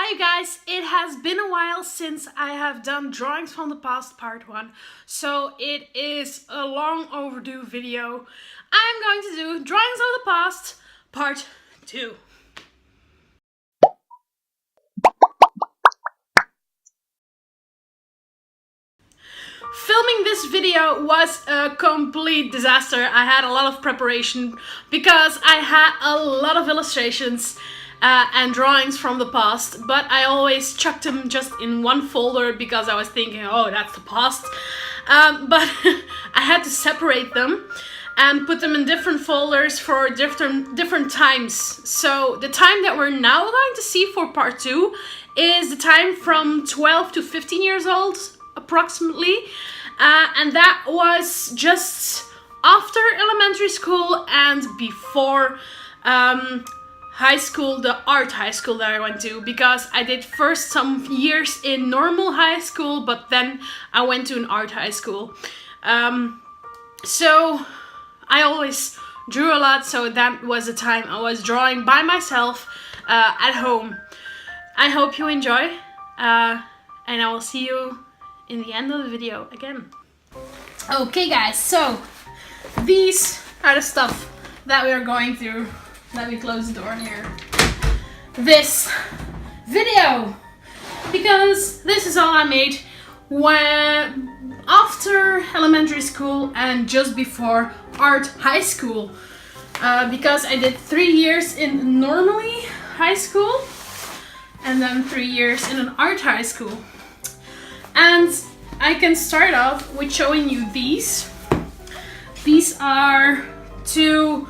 Hi you guys, it has been a while since I have done Drawings from the Past part 1, so it is a long overdue video. I'm going to do Drawings of the Past part 2. Filming this video was a complete disaster. I had a lot of preparation because I had a lot of illustrations and drawings from the past, but I always chucked them just in one folder because I was thinking, oh, that's the past. But I had to separate them and put them in different folders for different times. So the time that we're now going to see for part 2 is the time from 12 to 15 years old, approximately. And that was just after elementary school and before high school, the art high school that I went to, because I did first some years in normal high school, but then I went to an art high school. So I always drew a lot, so that was the time I was drawing by myself at home. I hope you enjoy, and I will see you in the end of the video again. Okay guys, so these are the stuff that we are going through. Let me close the door here. This video, because this is all I made when after elementary school and just before art high school, because I did 3 years in normally high school and then 3 years in an art high school. And I can start off with showing you these. These are two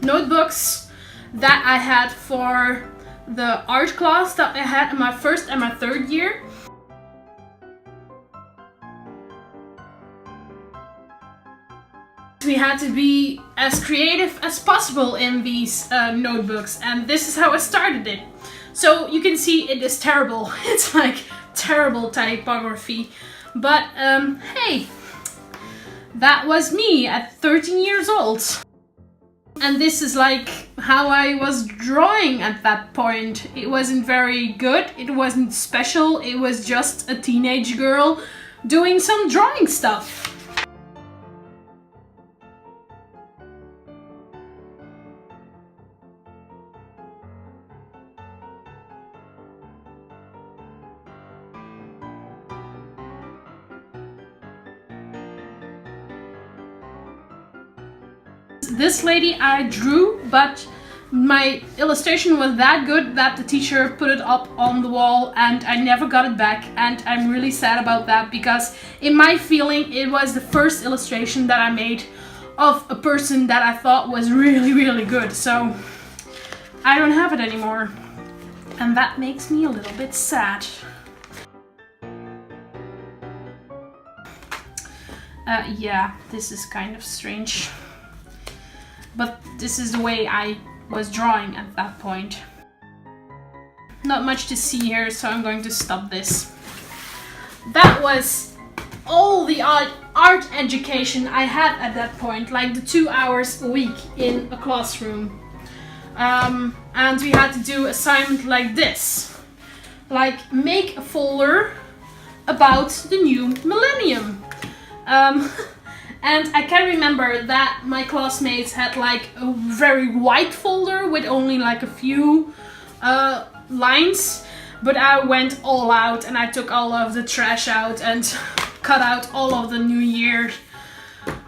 notebooks that I had for the art class that I had in my first and my third year. We had to be as creative as possible in these notebooks, and this is how I started it. So you can see it is terrible. It's like terrible typography, but hey, that was me at 13 years old. And this is like how I was drawing at that point. It wasn't very good, it wasn't special, it was just a teenage girl doing some drawing stuff. This lady I drew, but my illustration was that good that the teacher put it up on the wall and I never got it back, and I'm really sad about that because in my feeling it was the first illustration that I made of a person that I thought was really good, so I don't have it anymore and that makes me a little bit sad. Yeah, this is kind of strange. But this is the way I was drawing at that point. Not much to see here, so I'm going to stop this. That was all the art education I had at that point, like the 2 hours a week in a classroom. And we had to do assignment like this. Like, make a folder about the new millennium. And I can remember that my classmates had like a very white folder with only like a few lines, but I went all out and I took all of the trash out and cut out all of the New Year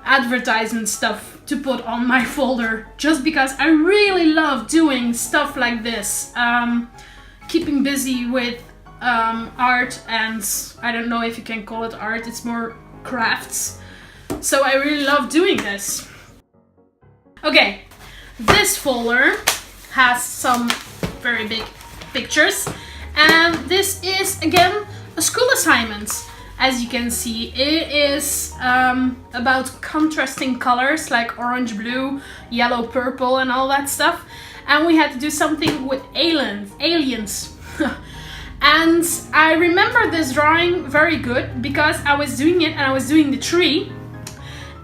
advertisement stuff to put on my folder, just because I really love doing stuff like this, keeping busy with art, and I don't know if you can call it art, it's more crafts. So I really love doing this. Okay, this folder has some very big pictures, and this is again a school assignment. As you can see, it is about contrasting colors like orange, blue, yellow, purple and all that stuff. And we had to do something with aliens. And I remember this drawing very good because I was doing it and I was doing the tree.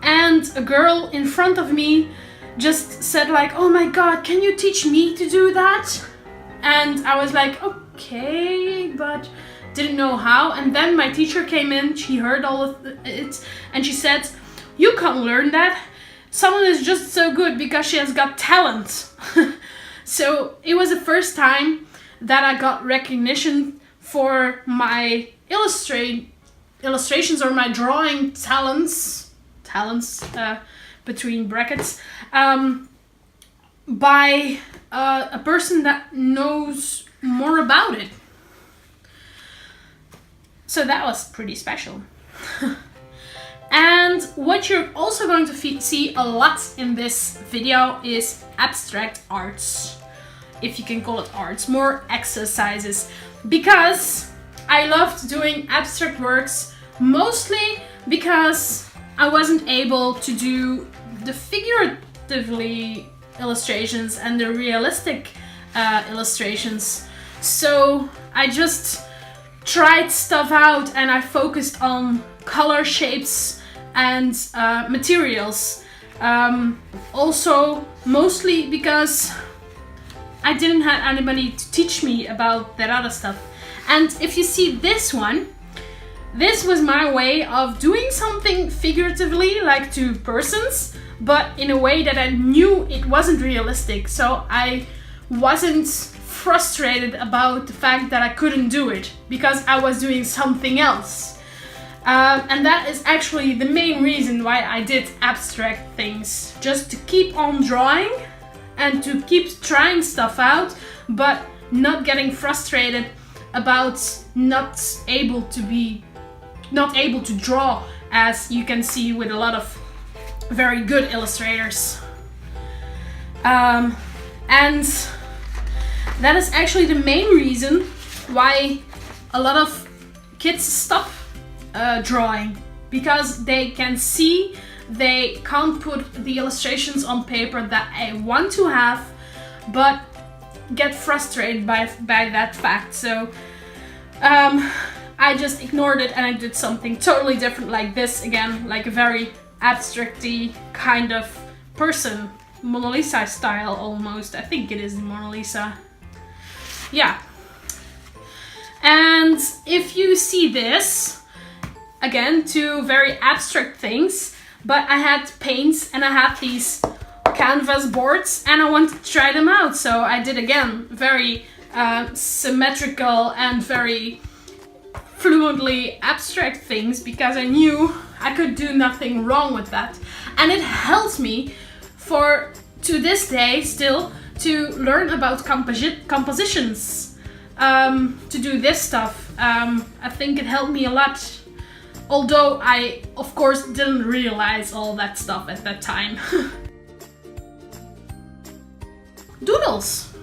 And a girl in front of me just said like, oh my god, can you teach me to do that? And I was like, okay, but didn't know how. And then my teacher came in, she heard all of it, and she said, you can't learn that. Someone is just so good because she has got talent. So it was the first time that I got recognition for my illustrations or my drawing talents between brackets, by a person that knows more about it. So that was pretty special. And what you're also going to see a lot in this video is abstract arts, if you can call it arts, more exercises, because I loved doing abstract works, mostly because I wasn't able to do the figuratively illustrations and the realistic illustrations. So I just tried stuff out and I focused on color, shapes and materials. Also mostly because I didn't have anybody to teach me about that other stuff. And if you see this one, this was my way of doing something figuratively, like to persons, but in a way that I knew it wasn't realistic. So I wasn't frustrated about the fact that I couldn't do it because I was doing something else. And that is actually the main reason why I did abstract things. Just to keep on drawing and to keep trying stuff out, but not getting frustrated about not able to draw, as you can see with a lot of very good illustrators. And that is actually the main reason why a lot of kids stop drawing, because they can see they can't put the illustrations on paper that I want to have, but get frustrated by that fact. So I just ignored it and I did something totally different, like this again, like a very abstract-y kind of person, Mona Lisa style almost. I think it is Mona Lisa. Yeah. And if you see this, again, two very abstract things, but I had paints and I had these canvas boards and I wanted to try them out. So I did, again, very symmetrical and very fluently abstract things, because I knew I could do nothing wrong with that. And it helped me to this day still to learn about compositions, to do this stuff. I think it helped me a lot. Although I, of course, didn't realize all that stuff at that time. Doodles.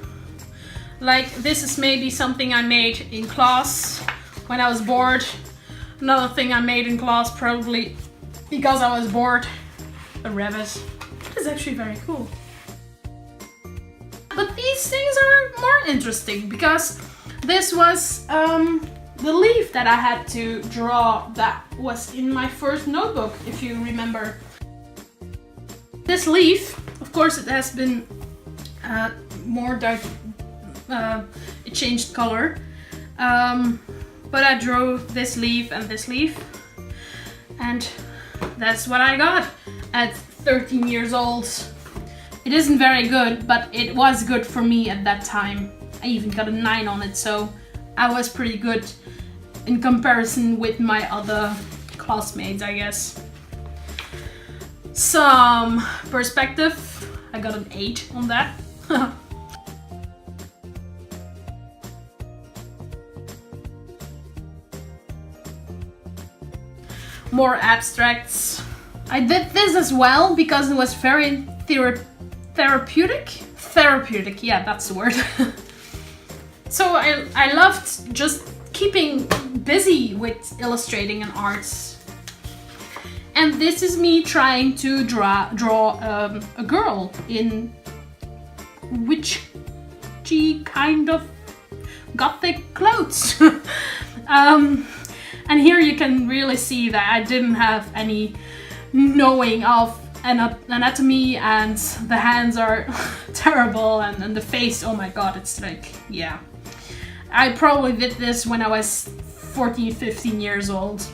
Like, this is maybe something I made in class when I was bored. Another thing I made in class, probably because I was bored. A rabbit. It is actually very cool. But these things are more interesting because this was the leaf that I had to draw that was in my first notebook, if you remember. This leaf, of course, it has been more dark, it changed color. But I drew this leaf and this leaf, and that's what I got at 13 years old. It isn't very good, but it was good for me at that time. I even got a 9 on it, so I was pretty good in comparison with my other classmates, I guess. Some perspective, I got an 8 on that. More abstracts. I did this as well because it was very therapeutic. Therapeutic, yeah, that's the word. So I loved just keeping busy with illustrating and arts. And this is me trying to draw a girl in witchy kind of gothic clothes. And here you can really see that I didn't have any knowing of anatomy, and the hands are terrible, and the face, oh my god, it's like, yeah. I probably did this when I was 14, 15 years old.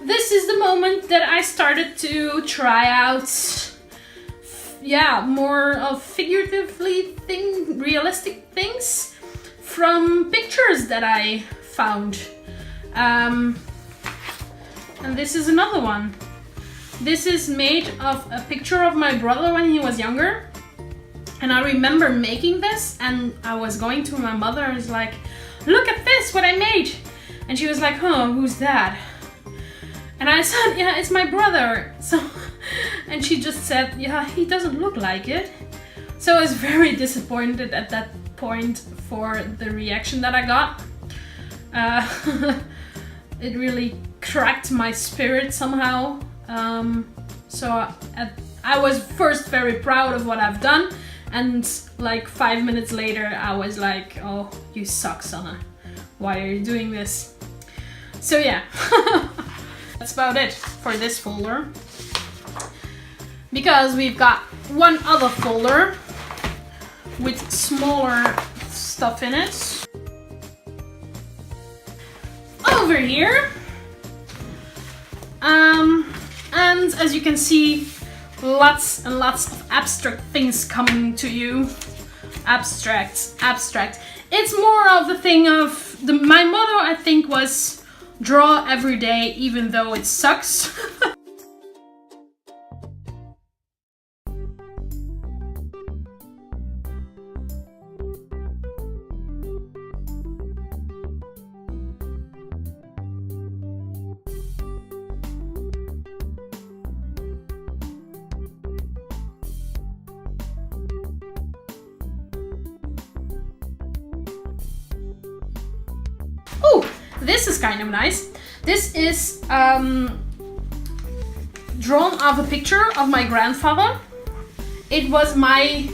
This is the moment that I started to try out, yeah, more of figuratively realistic things from pictures that I found. And this is another one. This is made of a picture of my brother when he was younger. And I remember making this, and I was going to my mother and was like, look at this, what I made. And she was like, huh, who's that? And I said, yeah, it's my brother. So, and she just said, yeah, he doesn't look like it. So I was very disappointed at that point for the reaction that I got. It really cracked my spirit somehow. So I was first very proud of what I've done. And like 5 minutes later, I was like, oh, you suck, Sanne. Why are you doing this? So yeah. That's about it for this folder, because we've got one other folder with smaller stuff in it. Over here, and as you can see, lots and lots of abstract things coming to you. Abstract. It's more of the thing of my motto, I think, was draw every day, even though it sucks. Oh, this is kind of nice. This is drawn of a picture of my grandfather. It was my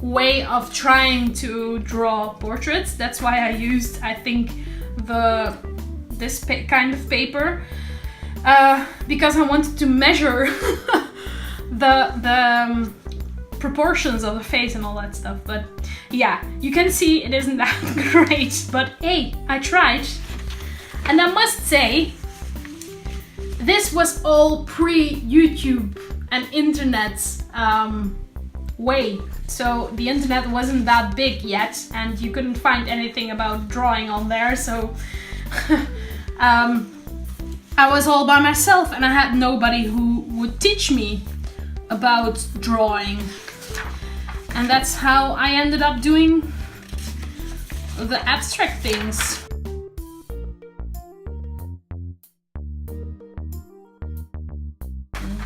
way of trying to draw portraits. That's why I used, I think, this kind of paper, because I wanted to measure the proportions of the face and all that stuff. But yeah, you can see it isn't that great, but hey, I tried. And I must say, this was all pre-YouTube and internet way. So the internet wasn't that big yet, and you couldn't find anything about drawing on there. So I was all by myself, and I had nobody who would teach me about drawing. And that's how I ended up doing the abstract things.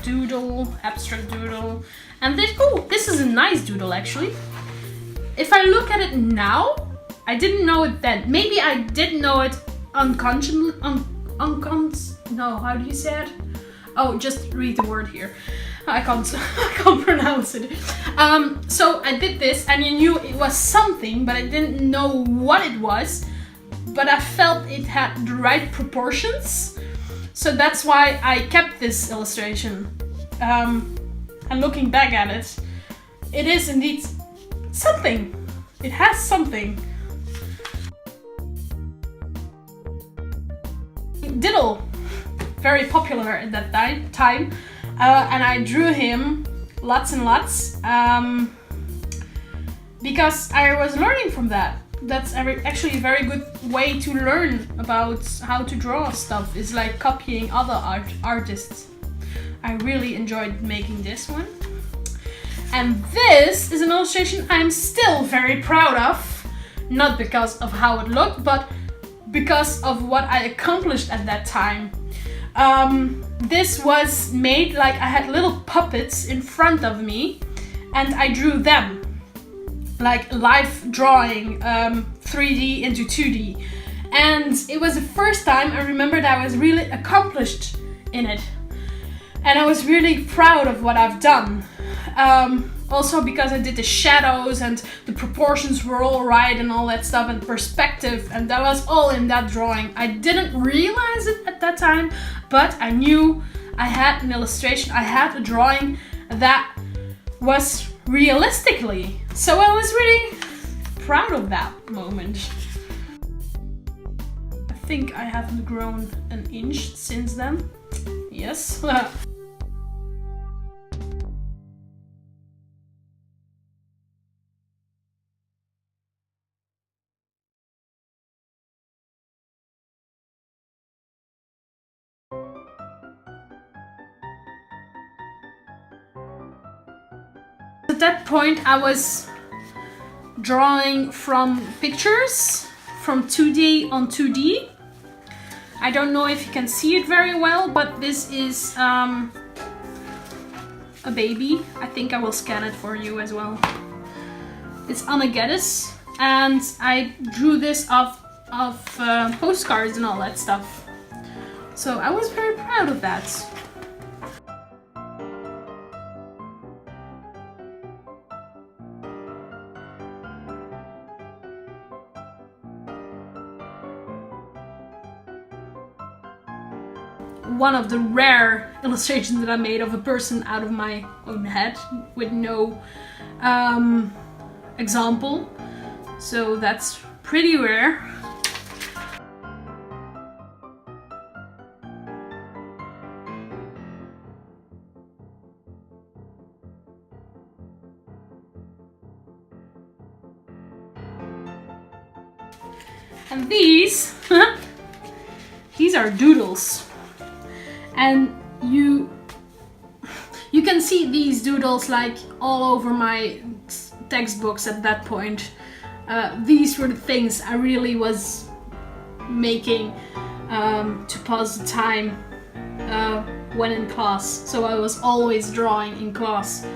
Doodle, abstract doodle, and this is a nice doodle actually. If I look at it now, I didn't know it then. Maybe I did know it unconsciously. No, how do you say it? Oh, just read the word here. I can't pronounce it. So I did this, and I knew it was something, but I didn't know what it was. But I felt it had the right proportions. So that's why I kept this illustration. And looking back at it, it is indeed something. It has something. Diddle, very popular at that time. And I drew him lots and lots because I was learning from that. That's actually a very good way to learn about how to draw stuff. It's like copying other artists. I really enjoyed making this one. And this is an illustration I'm still very proud of. Not because of how it looked, but because of what I accomplished at that time. This was made like I had little puppets in front of me, and I drew them. Like live drawing, 3D into 2D. And it was the first time I remembered I was really accomplished in it. And I was really proud of what I've done. Also because I did the shadows and the proportions were all right and all that stuff and perspective, and that was all in that drawing. I didn't realize it at that time, but I knew I had an illustration, I had a drawing that was realistically. So I was really proud of that moment. I think I haven't grown an inch since then. Yes. At that point I was drawing from pictures, from 2D on 2D. I don't know if you can see it very well, but this is a baby. I think I will scan it for you as well. It's Anageddis, and I drew this off of postcards and all that stuff. So I was very proud of that. One of the rare illustrations that I made of a person out of my own head with no example. So that's pretty rare. And these are doodles. And you can see these doodles like all over my textbooks at that point. These were the things I really was making to pass the time when in class. So I was always drawing in class.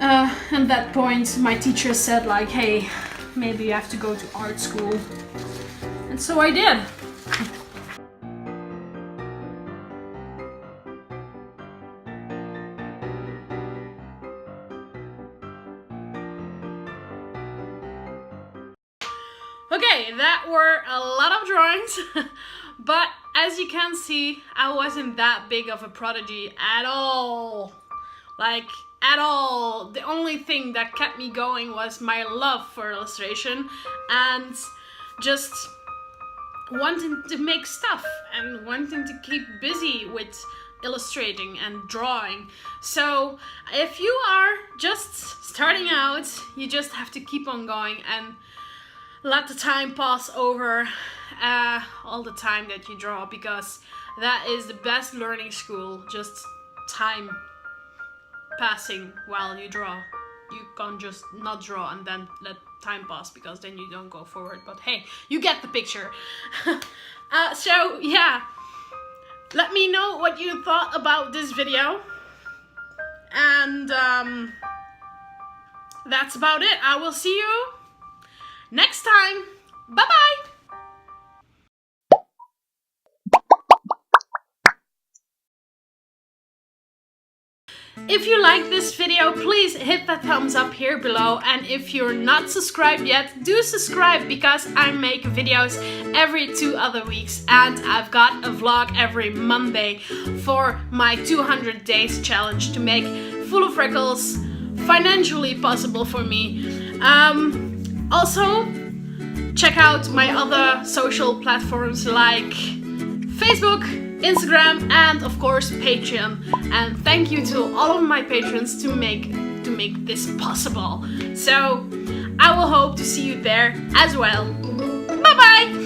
At that point my teacher said like, hey, maybe you have to go to art school. And so I did. Okay, that were a lot of drawings, but as you can see, I wasn't that big of a prodigy at all. Like, at all. The only thing that kept me going was my love for illustration and just wanting to make stuff and wanting to keep busy with illustrating and drawing. So if you are just starting out, you just have to keep on going and let the time pass over all the time that you draw, because that is the best learning school. Just time passing while you draw. You can't just not draw and then let time pass, because then you don't go forward. But hey, you get the picture. So yeah, let me know what you thought about this video, and that's about it. I will see you next time. Bye bye. If you like this video, please hit that thumbs up here below, and if you're not subscribed yet, do subscribe, because I make videos every 2 other weeks, and I've got a vlog every Monday for my 200 days challenge to make Full of Freckles financially possible for me. Also, check out my other social platforms like Facebook, Instagram, and of course Patreon. And thank you to all of my patrons to make this possible. So I will hope to see you there as well. Bye bye!